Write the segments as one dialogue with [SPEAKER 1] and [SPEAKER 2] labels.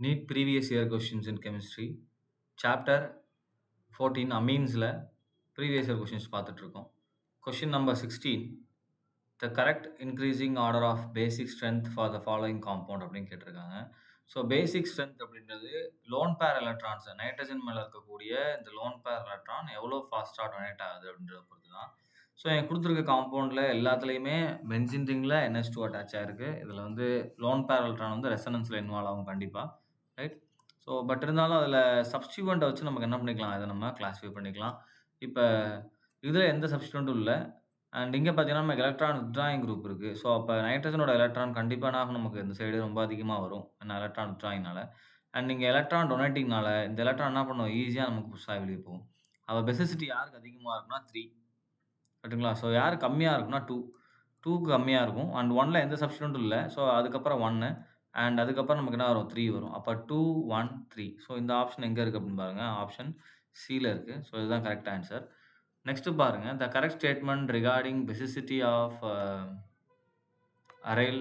[SPEAKER 1] NEET previous year questions in chemistry. Chapter 14 amines-ல previous year questions பார்த்துட்டுருக்கோம். Question number 16. The correct increasing order of basic strength for the following compound அப்படின்னு கேட்டிருக்காங்க. So basic strength அப்படின்றது loan pair electrons nitrogen மேலே இருக்கக்கூடிய இந்த lone pair electron எவ்வளோ ஃபாஸ்ட்டாக donate ஆகுது அப்படின்றத பொறுத்து தான். ஸோ எனக்கு கொடுத்துருக்க காம்பவுண்டில் எல்லாத்துலேயுமே பென்சின் ரிங்கில் NH2 அட்டாச் ஆயிருக்கு. இதில் வந்து லோன் பேர் எலக்ட்ரான் வந்து ரெசனன்ஸில் இன்வால்வ் ஆகும் கண்டிப்பாக, ரைட்? ஸோ பட் இருந்தாலும் அதில் சப்ஸ்டியூவண்ட்டை வச்சு நமக்கு என்ன பண்ணிக்கலாம், இதை நம்ம கிளாஸிஃபை பண்ணிக்கலாம். இப்போ இதில் எந்த சப்ஸ்டியூவண்ட்டும் இல்லை. அண்ட் இங்கே பார்த்தீங்கன்னா நமக்கு எலக்ட்ரான் வித்ட்ராயிங் குரூப் இருக்குது. ஸோ அப்போ நைட்ரஜனோட எலக்ட்ரான் கண்டிப்பாக நமக்கு இந்த சைடு ரொம்ப அதிகமாக வரும், ஏன்னா எலக்ட்ரான் வித்ட்ராயிங்னால. அண்ட் இங்கே எலக்ட்ரான் டொனேட்டிங்னால இந்த எலக்ட்ரான் என்ன பண்ணும், ஈஸியாக நமக்கு புஷ் ஆகி வெளியே போகும். அப்போ பெசிசிட்டி யாருக்கு அதிகமாக இருக்குன்னா 3, கரெக்டுங்களா? ஸோ யார் கம்மியாக இருக்குன்னா 2, 2க்கு கம்மியாக இருக்கும். அண்ட் 1ல் எந்த சப்ஸ்டியூண்ட்டும் இல்லை. ஸோ அதுக்கப்புறம் 1 அண்ட் அதுக்கப்புறம் நமக்கு என்ன வரும், 3 வரும். அப்போ 2, 1, 3. ஸோ இந்த ஆப்ஷன் எங்கே இருக்குது அப்படின்னு பாருங்கள், ஆப்ஷன் சியில் இருக்குது. ஸோ இதுதான் கரெக்ட் ஆன்சர். நெக்ஸ்ட் பாருங்க, the correct statement regarding basicity of aryl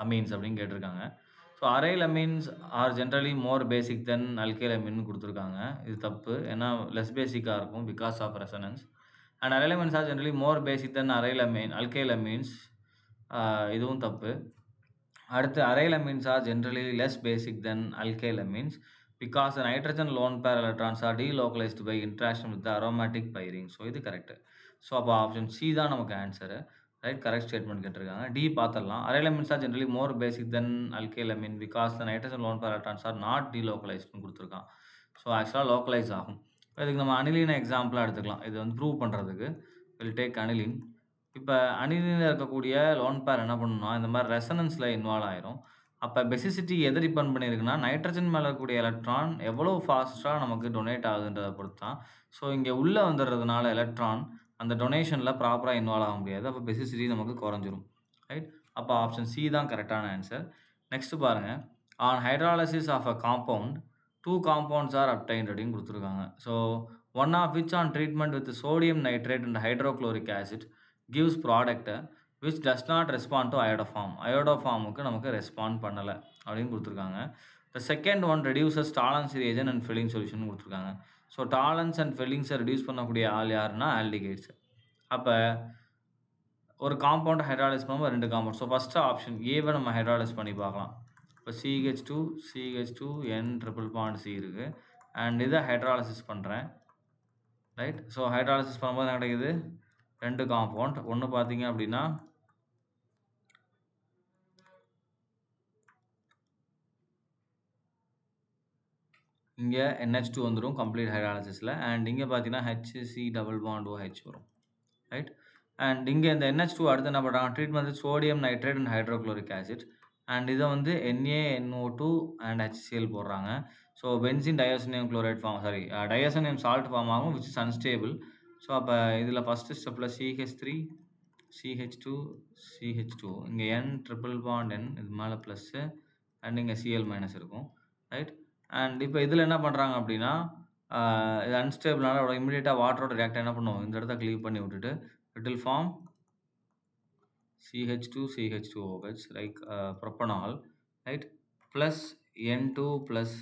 [SPEAKER 1] amines அப்படின்னு கேட்டிருக்காங்க. So aryl amines are generally more basic than alkyl amine கொடுத்துருக்காங்க. இது தப்பு, ஏன்னா லெஸ் பேசிக்காக இருக்கும் because of resonance. And aryl amines are generally more basic than alkyl amines, இதுவும் தப்பு. அடுத்து aryl amines are generally less basic than alkyl amines because the nitrogen lone pair electrons are delocalized by interaction with the aromatic pairing. So இது correct. So அப்போ option C தான் நமக்கு answer, right? Correct statement கேட்டிருக்காங்க. D பார்த்துடலாம். Aryl amines are generally more basic than alkyl amine because the nitrogen lone pair electrons are not டீலோக்கலைஸ்ட்னு கொடுத்துருக்கான். So ஆக்சுவலாக localise ஆகும். இதுக்கு நம்ம அனிலினை எக்ஸாம்பிளாக எடுத்துக்கலாம். இது வந்து ப்ரூவ் பண்ணுறதுக்கு வில் டேக் அனிலின். இப்போ அனிலினில் இருக்கக்கூடிய லோன் பேர் என்ன பண்ணணும்னா இந்த மாதிரி ரெசனன்ஸில் இன்வால்வ் ஆயிரும். அப்போ பெசிசிட்டி எதை டிபெண்ட் பண்ணியிருக்குன்னா நைட்ரஜன் மேலே இருக்கக்கூடிய எலக்ட்ரான் எவ்வளோ ஃபாஸ்ட்டாக நமக்கு டொனேட் ஆகுதுன்றதை பொறுத்து தான். ஸோ இங்கே உள்ளே வந்துடுறதுனால எலக்ட்ரான் அந்த டொனேஷனில் ப்ராப்பராக இன்வால்வ் ஆக முடியாது. அப்போ பெசிசிட்டி நமக்கு குறைஞ்சிரும், ரைட்? அப்போ ஆப்ஷன் சி தான் கரெக்டான ஆன்சர். நெக்ஸ்ட் பாருங்கள், on hydrolysis of a compound 2 compounds are obtained அப்படின்னு கொடுத்துருக்காங்க. So one of which on treatment with sodium nitrate and hydrochloric acid gives ப்ராடக்ட்டை which does not respond to iodoform. iodoformக்கு நமக்கு respond பண்ணலை அப்படின்னு கொடுத்துருக்காங்க. The second one reduces tolerance reagent and filling solution கொடுத்துருக்காங்க. So டாலன்ஸ் and ஃபில்லிங்ஸை reduce பண்ணக்கூடிய ஆள் யாருன்னா ஆல்டிகைட்ஸ். அப்போ ஒரு காம்பவுண்ட் ஹைட்ராலைஸ் பண்ணும்போது 2 காம்பவுண்ட். ஸோ ஃபஸ்ட்டு ஆப்ஷன் ஏவை நம்ம ஹைட்ராலைஸ் பண்ணி பார்க்கலாம். இப்போ CH2 N triple bond C இருக்குது. அண்ட் இதை ஹைட்ராலிசிஸ் பண்ணுறேன், ரைட்? ஸோ ஹைட்ராலிசிஸ் பண்ணும்போது என்ன கிடைக்குது, 2 காம்பவுண்ட். ஒன்று பார்த்தீங்க அப்படின்னா இங்கே NH2 வந்துடும் கம்ப்ளீட் ஹைட்ராலிசிஸில். அண்ட் இங்கே பார்த்தீங்கன்னா HC டபுள் பாண்ட் OH வரும், ரைட்? அண்ட் இங்கே இந்த NH2 அடுத்து என்ன பண்ணுறாங்க, ட்ரீட்மெண்ட் வந்து sodium nitrate and hydrochloric acid. And இதை வந்து NaNO2 அண்ட் HCl போடுறாங்க. So benzene diazonium chloride form, diazonium salt form ஆகும், விச் இஸ் அன்ஸ்டேபிள். ஸோ அப்போ இதில் ஃபஸ்ட்டு ஸ்டெப்பில் CH3 CH2 இங்கே N ட்ரிபிள் பாண்ட் N, இது மேலே ப்ளஸ்ஸு அண்ட் இங்கே Cl மைனஸ் இருக்கும், ரைட்? அண்ட் இப்போ இதில் என்ன பண்ணுறாங்க அப்படின்னா இது அன்ஸ்டேபிளான இமீடியட்டாக வாட்டரோட ரியாக்ட் என்ன பண்ணுவோம், இந்த இடத்த க்ளீவ் பண்ணி விட்டுட்டு it will form CH2OH like propanol, right? Plus N2 plus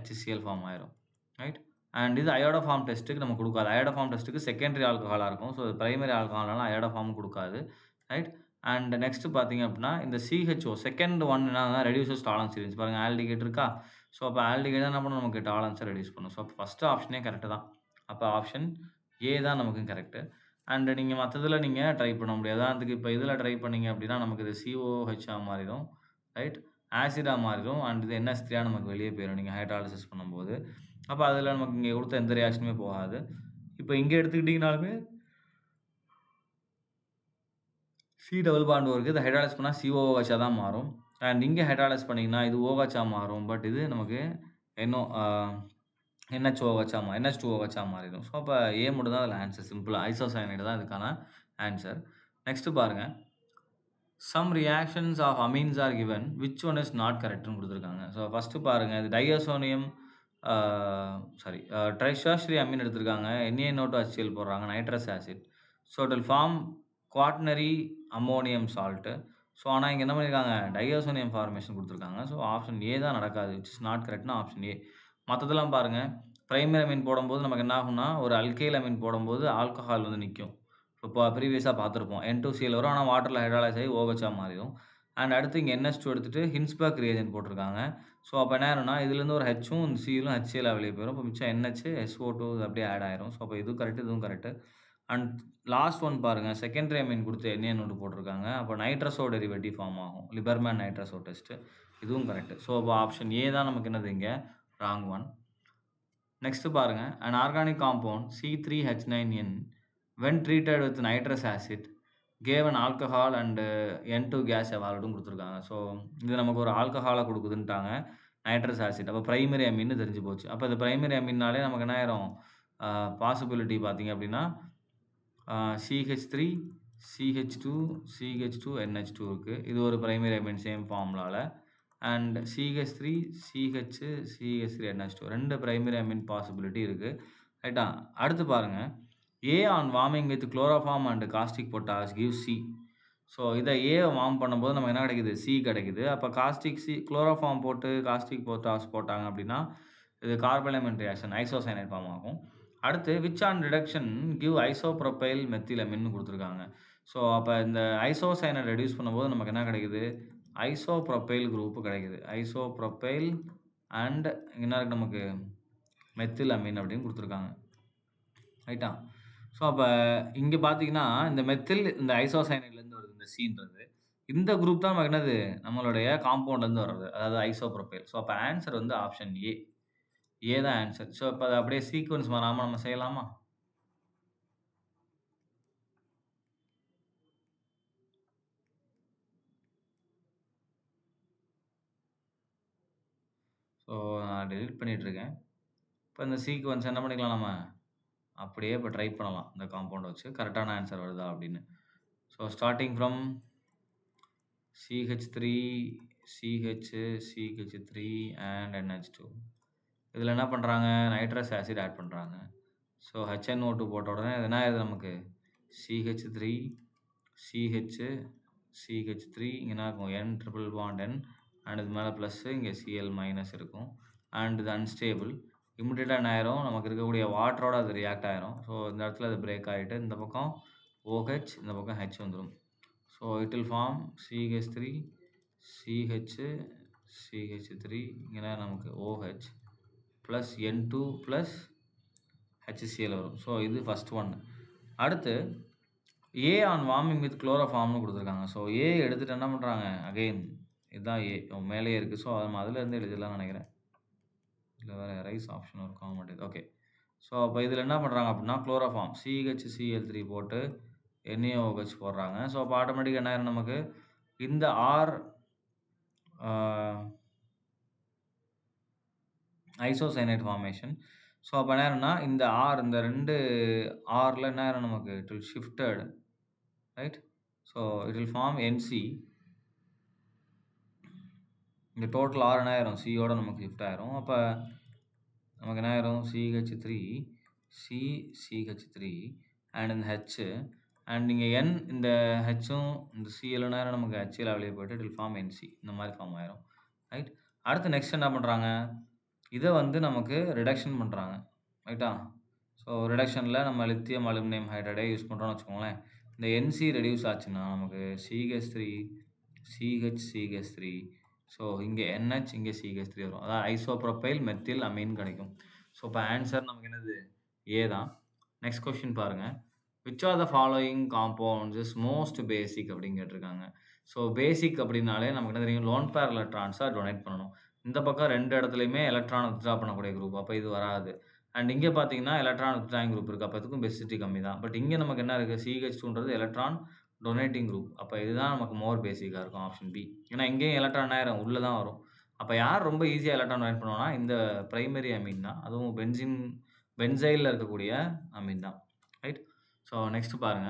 [SPEAKER 1] HCl form ஆயிரும், ரைட்? அண்ட் இது அயோடோஃபார்ம் டெஸ்ட்டுக்கு நம்ம கொடுக்காது. அயோடோஃபார்ம் டெஸ்ட்டுக்கு செகண்டரி ஆல்கஹாலாக இருக்கும். ஸோ பிரைமரி ஆல்கஹால்னால அயோடோஃபார்ம் கொடுக்காது, ரைட்? அண்ட் நெக்ஸ்ட்டு பார்த்தீங்க அப்படின்னா இந்த CHO செகண்ட் ஒன் என்ன ரெடியூசஸ் டாலன்ஸ் ரேஞ்ச். பாருங்கள் ஆல்டிகேட் இருக்கா? ஸோ அப்போ ஆல்டிகேட் தான் என்ன பண்ணும், நமக்கு டாலன்ஸை ரெடியூஸ் பண்ணும். ஸோ அப்போ ஃபஸ்ட்டு ஆப்ஷனே கரெக்டு தான். அப்போ ஆப்ஷன் ஏ தான் நமக்கு கரெக்டு. அண்ட் நீங்கள் மற்றதில் நீங்கள் ட்ரை பண்ண முடியாது. அதுக்கு இப்போ இதில் ட்ரை பண்ணிங்க அப்படின்னா நமக்கு இது COH மாறிடும், ரைட்? ஆசிடாக மாறிடும். அண்ட் இது NH3 நமக்கு வெளியே போயிடும் நீங்கள் ஹைட்ராலிசிஸ் பண்ணும்போது. அப்போ அதில் நமக்கு இங்கே கொடுத்த எந்த ரியாக்ஷனுமே போகாது. இப்போ இங்கே எடுத்துக்கிட்டிங்கனாலுமே C டபுள் பாண்ட் இருக்குது. இதை ஹைட்ராலைஸ் பண்ணால் COOH தான் மாறும். அண்ட் இங்கே ஹைட்ராலைஸ் பண்ணிங்கன்னா இது OH மாறும். பட் இது நமக்கு NH2OH மாறிடும். ஸோ அப்போ ஏ மட்டும் தான் அதில் ஆன்சர். சிம்பிளாக ஐசோசயனைடு தான் இதுக்கான ஆன்சர். நெக்ஸ்ட்டு பாருங்கள், some reactions of amines are given which one is not கரெக்ட்னு கொடுத்துருக்காங்க. ஸோ ஃபஸ்ட்டு பாருங்கள், இது டையோசோனியம் ட்ரைஷாஸ்ட்ரி அமீன் எடுத்திருக்காங்க, NaNO2 HCl போடுறாங்க, nitrous acid. So it will form quaternary ammonium salt. So ஆனா இங்க என்ன பண்ணியிருக்காங்க, டையோசோனியம் ஃபார்மேஷன் குடுத்துருக்காங்க. ஸோ ஆப்ஷன் ஏ தான் நடக்காது. விச் இஸ் நாட் கரெக்ட்னா ஆப்ஷன் ஏ. மத்ததெல்லாம் பாருங்க, பிரைமரி அமீன் போடும்போது நமக்கு என்ன ஆகும்னா, ஒரு அல்கைல் அமீன் போடும்போது ஆல்கஹால் வந்து நிக்கும். இப்போ ப்ரீவியஸா பார்த்திருப்போம். N2Cl வரும். ஆனா வாட்டர்ல ஹைட்ராலைஸ் ஆகி OHஆ மாறிரும். அண்ட் அடுத்து இங்க NH2 எடுத்துட்டு ஹின்ஸ்பர்க் ரியேஜன்ட் போட்டிருக்காங்க. ஸோ அப்ப என்ன ஆயிரும்னா, இதுலருந்து ஒரு Hயும், இந்த Cலும் HClஆ வெளிய போயிரும். அப்ப மிச்சம் NH, SO2 இது அப்படியே ஆட் ஆயிரும். ஸோ அப்ப இதுவும் கரெக்ட், இதுவும் கரெக்ட். அண்ட் லாஸ்ட் ஒன் பாருங்க, செகண்டரி அமீன் குடுத்து NaN போட்டிருக்காங்க. அப்ப நைட்ரஸோ டெரிவேட்டிவ் ஃபார்ம் ஆகும். Liebermann nitroso test. இதுவும் கரெக்ட். ஸோ அப்ப ஆப்ஷன் ஏ தான் நமக்கு என்னது இங்க ராங் ஒன். நெக்ஸ்ட் பாருங்க, an organic compound C3H9N when treated with nitrous acid gave an alcohol and N2 gas evolved ன்னு குடுத்துருக்காங்க. ஸோ இது நமக்கு ஒரு ஆல்கஹால குடுக்குதுன்ட்டாங்க. Nitrous acid. அப்ப பிரைமரி அமீன்னு தெரிஞ்சு போச்சு. அப்ப இது பிரைமரி அமீன்னாலே நமக்கு என்ன ஆயிரும், பாசிபிலிட்டி பார்த்தீங்க அப்படின்னா, CH3, CH2, CH2, NH2 இருக்கு. இது ஒரு பிரைமரி அமீன் சேம் ஃபார்முலால. And CH3, CH, CH3, NH2 2 primary amine possibility இருக்கு. ரைட்டா? அடுத்து பாருங்க, A on warming with chloroform and caustic potash gives C. So இத A வார்ம் பண்ணும்போது நமக்கு என்ன கிடைக்குது? C கிடைக்குது. அப்ப காஸ்டிக் குளோரோஃபார்ம் போட்டு காஸ்டிக் பொட்டாஷ் போட்டாங்க அப்படின்னா, இது கார்போலைமேன் ரியாக்ஷன் ஐசோசயனைட் ஃபார்ம் ஆகும். அடுத்து which on reduction give isopropyl மெத்திலமின்னு குடுத்துருக்காங்க. ஸோ அப்ப இந்த ஐசோசயனைட் ரெடியூஸ் பண்ணும்போது நமக்கு என்ன கிடைக்குது? ஐசோப்ரோபைல் குரூப் கிடைக்குது. ஐசோப்ரோபைல் அண்ட் என்ன இருக்கு நமக்கு? மெத்திலமின் அப்படின்னு குடுத்துருக்காங்க. ரைட்டா? ஸோ அப்ப இங்க பார்த்தீங்கன்னா, இந்த மெத்தில் இந்த ஐசோசயனைட்லேருந்து வருது இந்த Cன்றது. இந்த குரூப் தான் நமக்கு என்னது? நம்மளுடைய காம்பவுண்ட்லேருந்து வர்றது. அதாவது ஐசோப்ரோபைல். ஸோ அப்ப ஆன்ஸர் வந்து ஆப்ஷன் ஏ. ஏ தான் ஆன்ஸர். ஸோ அப்ப அத அப்படியே சீக்வென்ஸ் மாறாம நம்ம செய்யலாமா? ஸோ நான் டெலீட் பண்ணிட்டுருக்கேன். இப்ப இந்த சீக்வென்ஸ் என்ன பண்ணிக்கலாம் நம்ம? அப்படியே இப்ப ட்ரை பண்ணலாம். இந்த காம்பவுண்ட வச்சு கரெக்ட்டான ஆன்ஸர் வருதா அப்படின்னு. So starting from CH3, CH, CH3 and NH2. இதில என்ன பண்றாங்க? நைட்ரஸ் ஆசிட் ஆட் பண்றாங்க. ஸோ HNO2 போட்ட உடனே இது என்ன ஆயிருது நமக்கு? CH3, CH, CH3 இங்க என்ன இருக்கும்? N triple bond N and இது மேல பிளஸ் இங்க Cl மைனஸ் இருக்கும். அண்ட் இது அன்ஸ்டேபிள். இமிடியேட்டா என்ன ஆயிரும்? நமக்கு இருக்கக்கூடிய வாட்டரோட அது ரியாக்ட் ஆயிரும். ஸோ இந்த இடத்துல அது பிரேக் ஆயிட்டு இந்த பக்கம் OH இந்த பக்கம் H வந்துரும். So it will form CH3, CH, CH3 இங்க நமக்கு OH plus N2 plus HCl வரும். ஸோ இது ஃபர்ஸ்ட் ஒன். அடுத்து A ஆன் வார்மிங் வித் குளோரோஃபார்ம்னு குடுத்துருக்காங்க. ஸோ A எடுத்துட்டு என்ன பண்றாங்க? அகைன் இதுதான் A. மேலேயே இருக்கு. ஸோ நம்ம அதிலேருந்து எழுதிடலாம்னு நினைக்கிறேன். இதுல வேற எரைஸ் ஆப்ஷன் ஒர்க் ஆக மாட்டேங்குது. ஓகே. ஸோ அப்ப இதில என்ன பண்றாங்க அப்படின்னா, குளோரோஃபார்ம் CHCl3 போட்டு NaOH போடுறாங்க. ஸோ அப்ப ஆட்டோமேட்டிக்கா என்ன ஆயிரும் நமக்கு? இந்த R ஐசோசயனைட் ஃபார்மேஷன். ஸோ அப்ப என்ன ஆயிரும்னா, இந்த R இந்த 2 Rல என்ன ஆயிரும் நமக்கு? It will shifted. Right? So it will form NC. இந்த டோட்டல் R என்ன ஆயிரும்? Cயோட நமக்கு ஷிஃப்ட் ஆயிரும். அப்ப நமக்கு என்ன ஆயிரும்? CH3, CH3 அண்ட் இந்த H அண்ட் இங்க N இந்த Hம் இந்த Cl என்ன ஆயிரும் நமக்கு? HCl வெளிய போயிட்டு இட் வில் ஃபார்ம் NC. இந்த மாரி ஃபார்ம் ஆயிரும். ரைட்? அடுத்து நெக்ஸ்ட் என்ன பண்றாங்க? இத வந்து நமக்கு ரிடக்ஷன் பண்றாங்க. ரைட்டா? ஸோ ரிடக்ஷன்ல நம்ம லித்தியம் அலுமினியம் ஹைட்ரைடே யூஸ் பண்றோம்னு வச்சுக்கோங்களேன். இந்த NC ரெடியூஸ் ஆச்சுன்னா நமக்கு CH3, CH3 ஸோ இங்க NH இங்க CH3 வரும். அதான் ஐசோப்ரோபைல் மெத்தில் அமீன் கிடைக்கும். ஸோ இப்ப ஆன்ஸர் நமக்கு என்னது? ஏ தான். நெக்ஸ்ட் கொஸ்டின் பாருங்க. Which are the following compounds is most பேசிக் அப்படின்னு கேட்டிருக்காங்க. ஸோ பேசிக் அப்படின்னாலே நமக்கு என்ன தெரியும்? லோன் பேர் எலக்ட்ரான்ஸா டொனேட் பண்ணணும். இந்த பக்கம் 2 இடத்துலயுமே எலக்ட்ரான் வித்ட்ரா பண்ணக்கூடிய குரூப். அப்ப இது வராது. அண்ட் இங்க பார்த்தீங்கன்னா, எலக்ட்ரான் வித்ட்ராயிங் குரூப் இருக்கு. அப்ப இதுக்கும் பேசிசிட்டி கம்மி தான். பட் இங்க நமக்கு என்ன இருக்கு? CH2ன்றது எலக்ட்ரான் டொனேட்டிங் குரூப். அப்ப இதுதான் நமக்கு மோர் பேசிக்கா இருக்கும். Option B. ஏன்னா இங்கேயும் எலக்ட்ரான் ஆயிரும் உள்ள தான் வரும். அப்ப யார் ரொம்ப ஈஸியா எலக்ட்ரான் டொனேட் பண்ணுவான்னா, இந்த பிரைமரி அமீன் தான். அதுவும் பென்சைல்ல இருக்கக்கூடிய அமீன் தான். ரைட்? ஸோ நெக்ஸ்ட் பாருங்க.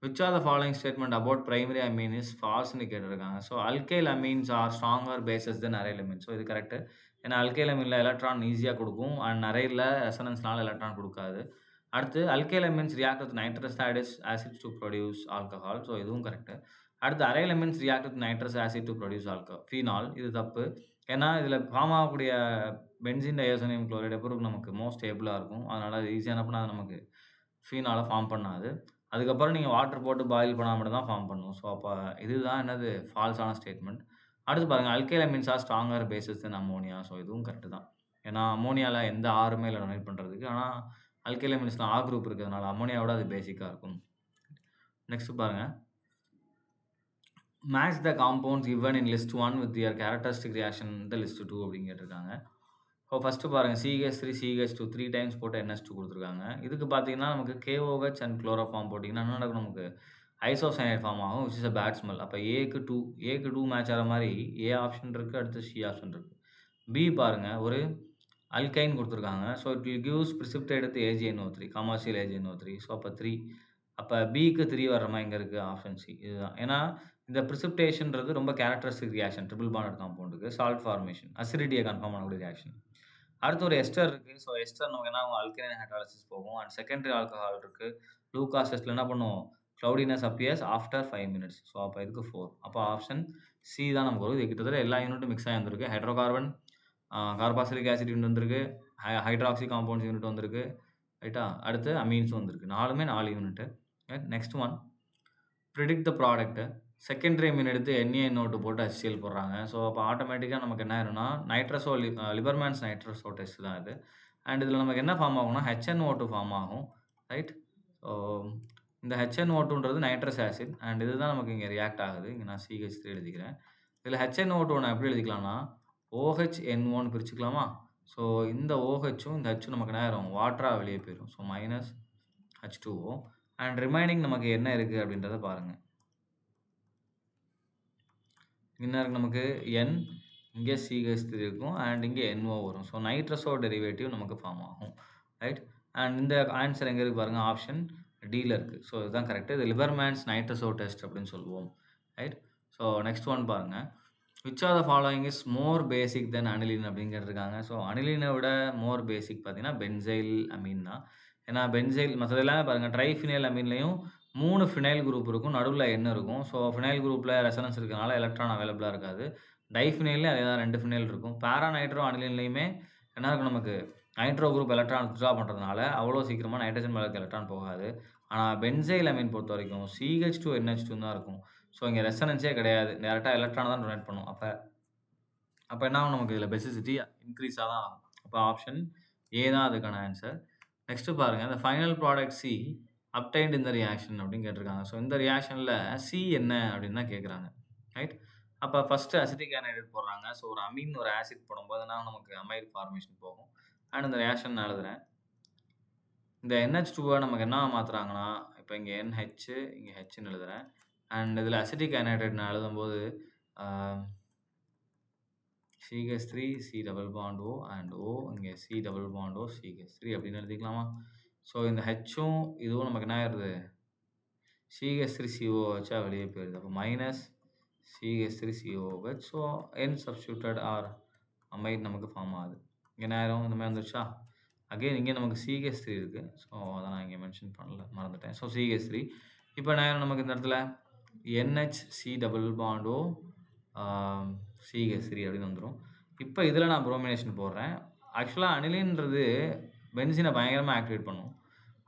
[SPEAKER 1] Which are the following statement about primary amine is ஃபால்ஸ்ன்னு கேட்டிருக்காங்க. So alkyl amines are stronger bases than aryl amine. So இது கரெக்ட். ஏன்னா அல்கைல் அமீன்ல எலக்ட்ரான் ஈஸியா குடுக்கும். அண்ட் அரைல்ல ரெசனன்ஸ்னால எலக்ட்ரான் குடுக்காது. அடுத்து alkyl amines react with nitrous acids to produce alcohol. So இதுவும் கரெக்ட். அடுத்து aryl amines react with nitrous acid to produce phenol. இது தப்பு. ஏன்னா, இதில ஃபார்ம் ஆகக்கூடிய பென்சீன் டயசோனியம் குளோரைடு எப்போ நமக்கு மோர் ஸ்டேபிளா இருக்கும். அதனால அது ஈஸியா என்ன பண்ணாது நமக்கு ஃபீனால ஃபார்ம் பண்ணாது. அதுக்கப்புறம் நீங்க வாட்டர் போட்டு பாயில் பண்ணா மட்டும் தான் ஃபார்ம் பண்ணும். ஸோ, அப்ப இதுதான் என்னது ஃபால்ஸான ஸ்டேட்மெண்ட். அடுத்து பாருங்க alkyl amines are stronger bases than ammonia. So, இதுவும் கரெக்ட் தான். ஏன்னா, அம்மோனியால எந்த ஆருமே இல்ல டொனேட் பண்றதுக்கு. ஆனா, அல்கைல் அமீன்ஸ்ல ஆர் குரூப் இருக்கிறதுனால அம்மோனியாவோட அது பேசிக்கா இருக்கும். நெக்ஸ்ட் பாருங்க. Match the compounds given in list 1 with their characteristic reaction in the list 2 அப்படின்னு கேட்டிருக்காங்க. ஸோ, ஃபர்ஸ்ட்டு பாருங்க CH3, CH2 3 டைம்ஸ் போட்டு NH2 குடுத்துருக்காங்க. இதுக்கு பார்த்தீங்கன்னா, நமக்கு KOH அண்ட் குளோரோஃபார்ம் போட்டீங்கன்னா என்ன நடக்கும் நமக்கு? ஐசோசயனைட் ஃபார்ம் ஆகும். Which is a bad smell. அப்ப ஏக்கு 2 மேட்ச் ஆற மாரி ஏ ஆப்ஷன் இருக்கு. அடுத்து சி ஆப்ஷன் இருக்கு. பி பாருங்க ஒரு அல்கைன் குடுத்துருக்காங்க. So, it will gives precipitate with AgNO3 commercial AgNO3. So, அப்ப 3 அப்ப பிக்கு 3 வர்ற மாரி எங்க இருக்கு? Option C. இதுதான். ஏன்னா, இந்த பிரிசிபிடேஷன்றது ரொம்ப கேரக்டரிஸ்டிக் ரியாக்ஷன் ட்ரிபிள் பாண்டட் காம்பவுண்டுக்கு சால்ட் ஃபார்மேஷன். அசிடிட்டிய கன்ஃபார்ம் பண்ணக்கூடிய ரியாக்ஷன். அடுத்து ஒரு எஸ்டர் இருக்கு. ஸோ, எஸ்டர் நமக்கு என்ன ஆகும்? அல்கைன் ஹைட்ராலிசிஸ் போகும். அண்ட் செகண்டரி ஆல்கஹால் இருக்கு. லூகாஸ் டெஸ்ட்ல என்ன பண்ணும்? Cloudiness appears after 5 minutes. So, அப்ப இதுக்கு 4. அப்ப ஆப்ஷன் சி தான் நமக்கு வரும். இது கிட்டத்தட்ட எல்லா யூனிட்டும் மிக்ஸ் ஆகி வந்திருக்கு. ஹைட்ரோகார்பன், கார்பாக்சிலிக் ஆசிட் யூனிட் வந்திருக்கு. ஹைட்ராக்ஸி காம்பவுண்ட்ஸ் யூனிட் வந்திருக்கு. ரைட்டா? அடுத்து அமீன்ஸும் வந்திருக்கு. 4மே 4 unit. Right? Next one predict the product. Secondary amine எடுத்து NaNO2 போட்டு HCl போடுறாங்க. ஸோ, அப்ப ஆட்டோமேட்டிக்கா நமக்கு என்ன ஆயிரும்னா, லிபர்மேன்ஸ் நைட்ரஸோ டெஸ்ட் தான் இது. அண்ட் இதில நமக்கு என்ன ஃபார்ம் ஆகும்னா, HNO2 ஃபார்ம் ஆகும். ரைட்? ஸோ, இந்த HNO2ன்றது நைட்ரஸ் ஆசிட் அண்ட் இதுதான் நமக்கு இங்க ரியாக்ட் ஆகுது. இங்க நான் CH3 எழுதிக்கிறேன். இதில HNO2 நான் எப்படி எழுதிக்கலாம்னா, OHNO ன்னு பிரிச்சுக்கலாமா? ஸோ, இந்த OHம் இந்த Hம் நமக்கு என்ன ஆயிரும்? வாட்டரா வெளிய போயிரும். So, minus H2O and remaining நமக்கு என்ன இருக்கு அப்படின்றத பாருங்க. என்ன இருக்கு நமக்கு? N இங்க CH3 இருக்கும் அண்ட் இங்க NO வரும். ஸோ, நைட்ரஸோ டெரிவேட்டிவ் நமக்கு ஃபார்ம் ஆகும். ரைட்? அண்ட் இந்த ஆன்ஸர் எங்க இருக்கு பாருங்க. ஆப்ஷன் டில இருக்கு. ஸோ, இதுதான் கரெக்ட். இது லிபர்மேன்ஸ் நைட்ரஸோ டெஸ்ட் அப்படின்னு சொல்லுவோம். ரைட்? ஸோ, நெக்ஸ்ட் ஒன் பாருங்க. Which are the following is more basic then aniline அப்படின்னு கேட்டிருக்காங்க. ஸோ, அனிலினை விட மோர் பேசிக் பார்த்தீங்கன்னா, பென்சைல் அமீன் தான். ஏன்னா பென்சைல் மத்தது எல்லாமே பாருங்க ட்ரைஃபினைல் அமீன்லயும் 3 ஃபினைல் குரூப் இருக்கும். நடுவுல N இருக்கும். ஸோ, ஃபினைல் குரூப்ல ரெசோனன்ஸ் இருக்கனால எலக்ட்ரான் அவைலபிளா இருக்காது. டைஃபினைல்லயும் அதே தான் 2 ஃபினைல் இருக்கும். பாரா நைட்ரோ அனிலின்லயுமே என்ன இருக்கும் நமக்கு? நைட்ரோ குரூப் எலக்ட்ரான் வித்ட்ரா பண்றதுனால அவ்வளோ சீக்கிரமா நைட்ரஜன் மேல இருக்க எலக்ட்ரான் போகாது. ஆனா பென்சைல் அமீன் பொறுத்தவரைக்கும் CH2 NH2 தான் இருக்கும். ஸோ, இங்க ரெசோனன்ஸே கிடையாது. டைரக்ட்டா எலக்ட்ரான தான் டொனேட் பண்ணும். அப்ப என்ன ஆகும் நமக்கு இதில பேசிசிட்டி இன்கிரீஸா தான் ஆகும். அப்ப ஆப்ஷன் ஏ தான் அதுக்கான ஆன்ஸர். நெக்ஸ்ட் பாருங்க. the final product C obtained in the reaction அப்படின்னு கேட்டிருக்காங்க. ஸோ, இந்த ரியாக்ஷன்ல C என்ன அப்படின்னு தான் கேட்குறாங்க. ரைட்? அப்ப ஃபர்ஸ்ட் அசிட்டிக் ஆனைடைட் போடுறாங்க. ஸோ, ஒரு அமீன் ஒரு ஆசிட் போடும்போது நமக்கு அமைட் ஃபார்மேஷன் போகும். அண்ட் இந்த ரியாக்ஷன் நான் எழுதுறேன். இந்த NH2வ நமக்கு என்னவா மாத்துறாங்கன்னா, இப்ப இங்க NH இங்க Hன்னு எழுதுறேன். அண்ட் இதில அசிட்டிக் ஆனைடைட் நான் எழுதும்போது ஆ CH3 C double bond O and O இங்க C double bond O CH3 அப்படின்னு எழுதிக்கலாமா? ஸோ, இந்த Hம் இதுவும் நமக்கு என்ன ஆயிருது? CH3COOHஆ வெளிய போயிருது. அப்ப minus CH3COOH. So, N substituted R amide நமக்கு ஃபார்ம் ஆகுது. இங்க என்ன ஆயிரும்? இந்த மாரி வந்துருச்சா? அகைன் இங்க நமக்கு CH3 இருக்கு. ஸோ, அத நான் இங்க மென்ஷன் பண்ணல. மறந்துட்டேன். ஸோ, CH3 இப்ப என்ன ஆயிரும் நமக்கு இந்த இடத்துல? NHC double bond O CH3 அப்படின்னு வந்துரும். இப்ப இதில நான் புரோமினேஷன் போடுறேன். ஆக்சுவலா அனிலின்றது பென்சீன பயங்கரமா ஆக்டிவேட் பண்ணும்.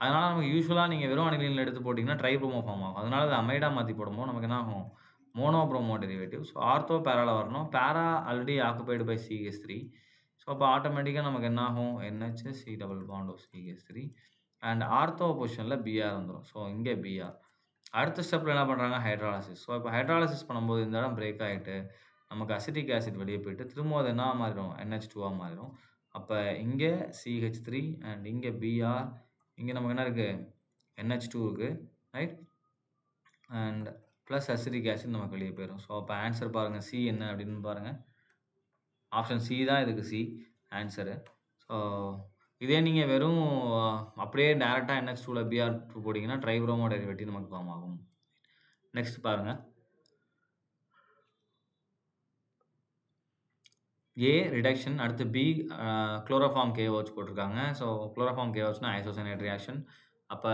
[SPEAKER 1] அதனால நமக்கு யூசுவலா நீங்க வெறும் அனிலின்ல எடுத்து போட்டீங்கன்னா, ட்ரைப்ரோமோ ஃபார்ம் ஆகும். அதனால அத அமைடா மாத்தி போடும்போது நமக்கு என்ன ஆகும்? மோனோப்ரோமோ டெரிவேட்டிவ். ஸோ, ஆர்த்தோ பேரால வரணும். பேரா already occupied by CH3. So, அப்ப ஆட்டோமேட்டிக்கா நமக்கு என்ன ஆகும்? NHC double bond O CH3 and ortho பொசிஷன்ல Br வந்துரும். ஸோ, இங்க Br. அடுத்த ஸ்டெப்ல என்ன பண்றாங்க? ஹைட்ராலிசிஸ். ஸோ, இப்ப ஹைட்ராலிசிஸ் பண்ணும்போது இந்த இடம் பிரேக் ஆயிட்டு, நமக்கு அசிட்டிக் ஆசிட் வெளிய போயிட்டு, திரும்பவும் அது என்னவா மாறிரும்? NH2வா மாறிரும். அப்ப இங்க CH3 அண்ட் இங்க Br. இங்க நமக்கு என்ன இருக்கு? NH2 இருக்கு. Right? And plus acetic acid நமக்கு வெளிய போயிரும். ஸோ, அப்ப ஆன்ஸர் பாருங்க. C என்ன அப்படின்னு பாருங்க. ஆப்ஷன் சி தான் இதுக்கு சி ஆன்ஸரு. ஸோ, இதே நீங்க வெறும் அப்படியே டைரக்ட்டா NH2ல Br2 போட்டீங்கன்னா, ட்ரைப்ரோமோ டெரிவேட்டிவ் நமக்கு ஃபார்ம் ஆகும். நெக்ஸ்ட் பாருங்க. A ரிடக்ஷன் அடுத்து B குளோரோஃபார்ம் KOH போட்டிருக்காங்க. ஸோ, குளோரோஃபார்ம் KOHனா ஐசோசயனைட் ரியாக்ஷன். அப்ப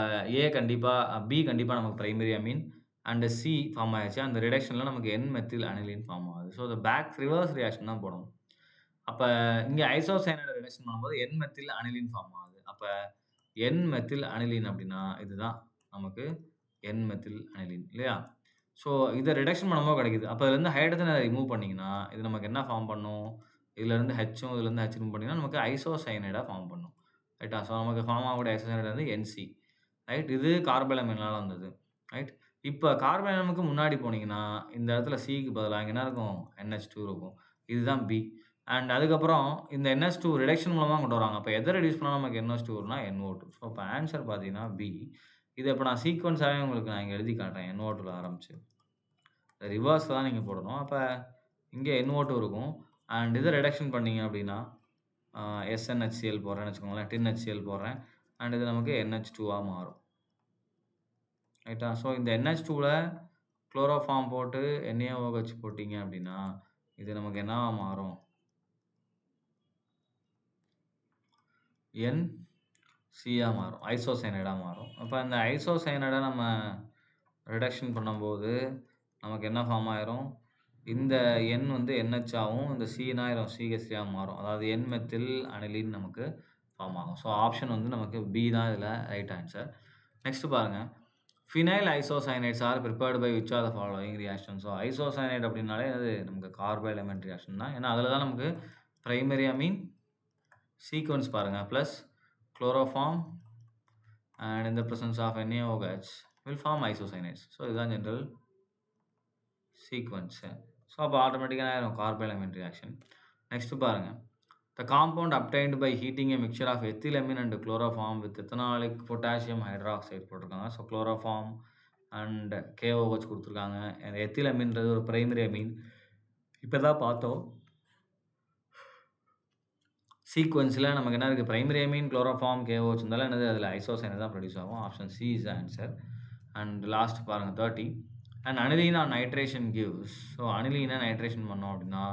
[SPEAKER 1] A கண்டிப்பா B கண்டிப்பா நமக்கு primary amine and C form ஆயிருச்சு. அந்த ரிடக்ஷன்ல நமக்கு என் மெத்தில் அனிலின் ஃபார்ம் ஆகுது. ஸோ, ரிவர்ஸ் ரியாக்ஷன் தான் போடணும். அப்ப இங்க ஐசோசயனைட ரிடக்ஷன் பண்ணும்போது என் மெத்தில் அனிலின் ஃபார்ம் ஆகுது. அப்ப என் மெத்தில் அனிலின் அப்டின்னா, இதுதான் நமக்கு என் மெத்தில் அனிலின் இல்லையா? ஸோ, இத ரிடக்ஷன் பண்ணும்போது கிடைக்குது. அப்ப இதுலருந்து ஹைட்ரஜன ரிமூவ் பண்ணீங்கன்னா, இது நமக்கு என்ன ஃபார்ம் பண்ணும்? இதுலருந்து Hயும், இதுலருந்து H ரிமூவ் பண்ணீங்கன்னா, நமக்கு ஐசோசயனைடா ஃபார்ம் பண்ணும். ரைட்டா? ஸோ, நமக்கு ஃபார்ம் ஆகக்கூடிய ஐசோசயனைடு வந்து NC. ரைட்? இது கார்பைலமைனால வந்தது. ரைட்? இப்ப கார்பைலமுக்கு முன்னாடி போனீங்கன்னா, இந்த இடத்துல Cக்கு பதிலா இங்க என்ன இருக்கும்? NH2 இருக்கும். இதுதான் B. அண்ட் அதுக்கப்புறம் இந்த NH2 ரிடக்ஷன் மூலமா கொண்டு வராங்க. அப்ப எத ரெடியூஸ் பண்ணா நமக்கு NH2 வரும்னா NO2. ஸோ, அப்ப ஆன்ஸர் பார்த்தீங்கன்னா B. இத இப்ப நான் சீக்வென்ஸாவே உங்களுக்கு நான் இங்க எழுதி காட்டுறேன். NO2ல ஆரம்பிச்சு. ரிவர்ஸ்ல தான் நீங்க போடணும். அப்ப இங்க NO2 இருக்கும். அண்ட் இத ரிடக்ஷன் பண்ணீங்க அப்டின்னா, SnHCl போடுறேன்னு வச்சுக்கோங்களேன். TnHCl போடுறேன். அண்ட் இது நமக்கு NH2ஆ மாறும். ரைட்டா? ஸோ, இந்த NH2ல குளோரோஃபார்ம் போட்டு NaOH போட்டீங்க அப்டின்னா, இது நமக்கு என்னவா மாறும்? NCயா மாறும். ஐசோசயனைடா மாறும். அப்ப இந்த ஐசோசயனைட நம்ம ரிடக்ஷன் பண்ணும்போது, நமக்கு என்ன ஃபார்ம் ஆயிரும்? இந்த N வந்து NH ஆவும், இந்த C என்ன ஆயிரும்? CH3ஆ மாறும். அதாவது என் மெத்தில் அனிலின் நமக்கு ஃபார்ம் ஆகும். ஸோ, ஆப்ஷன் வந்து நமக்கு B தான் இதுல ரைட் ஆன்ஸர். நெக்ஸ்ட் பாருங்க. Phenyl isocyanides are prepared by which are the following reaction. So, isocyanide அப்டின்னாலே அது நமக்கு கார்பைலமைன் ரியாக்ஷன் தான். ஏன்னா, அதுல தான் நமக்கு பிரைமரி அமீன் சீக்வென்ஸ் பாருங்க. Plus chloroform and in the presence of NaOH will form isocyanides. So, இதுதான் ஜெனரல் சீக்வென்ஸ். ஸோ, அப்ப ஆட்டோமேட்டிக்கா என்ன ஆயிரும்? Carbylamine reaction. நெக்ஸ்ட் பாருங்க. The compound obtained by heating a mixture of ethylamine and chloroform with ethanolic potassium hydroxide போட்டிருக்காங்க. So, chloroform and KOH குடுத்துருக்காங்க. எத்திலமின்றது ஒரு primary Ameen. இப்ப தான் பார்த்தோம். சீக்வென்ஸ்ல நமக்கு என்ன இருக்கு? பிரைமரி அமீன், குளோரோஃபார்ம், KOH இருந்தாலும் என்னது? அதுல ஐசோசயனைட் தான் ப்ரொடியூஸ் ஆகும். Option C is the answer. And last பாருங்க 30. And aniline on nitration gives. So, அனிலீனை நைட்ரேஷன் பண்ணோம் அப்டின்னா,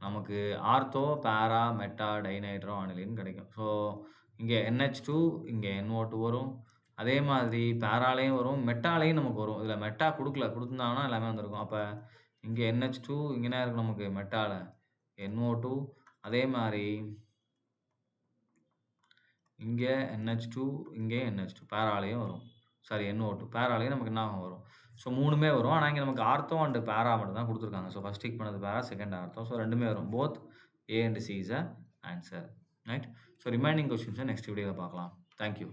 [SPEAKER 1] நமக்கு ortho, para, meta, dinitro aniline கிடைக்கும். ஸோ, இங்க NH2, இங்க NO2 வரும். அதே மாதிரி பேராலயும் வரும். மெட்டாலயும் நமக்கு வரும். இதுல மெட்டா குடுக்கல. குடுத்திருந்தாங்கன்னா எல்லாமே வந்திருக்கும். அப்ப இங்க NH2, இங்க என்ன இருக்கும் நமக்கு மெட்டால? NO2. அதே மாரி இங்க NH2, இங்க NH2 பேராலயும் வரும். சாரி NO2 பேராலயும் நமக்கு என்ன ஆகும்? வரும். ஸோ, 3மே வரும். ஆனா, இங்க நமக்கு ஆர்த்தோ அண்ட் பேரா மட்டும் தான் குடுத்துருக்காங்க. ஸோ, ஃபர்ஸ்ட் டிக் பண்ணது பேரா, செகண்ட் ஆர்த்தோ. ஸோ, 2மே வரும். Both A and C is the answer. Right? So, remaining questions next வீடியோல பார்க்கலாம். Thank you.